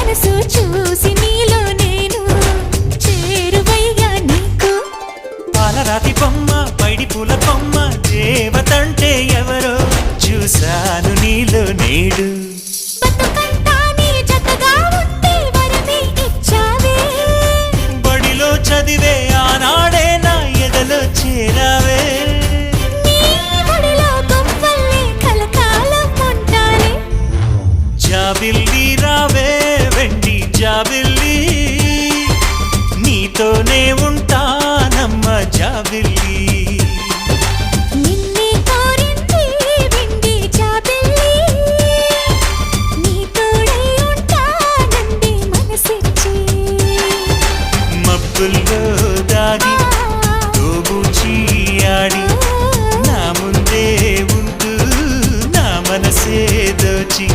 మనసు చూసి నీలో నేను చేరువయ్యా నీకు. పాలరాతి బొమ్మ పైడి పూల కొమ్మ దేవతంటే ఎవరో చూశాను నీలో నేడు. బతుకంతా నీ జతగా ఉంటే వరమే ఇచ్చావే. బడిలో చదివే ఆనాడే నా ఎదలో చేరావే. నీ ఒడిలో గొప్పల్లే కలకాలం ఉంటానే. జాబిల్లి రావే వెండి జాబిల్లి, నీతోనే ఉంటానమ్మ జాబిల్లి.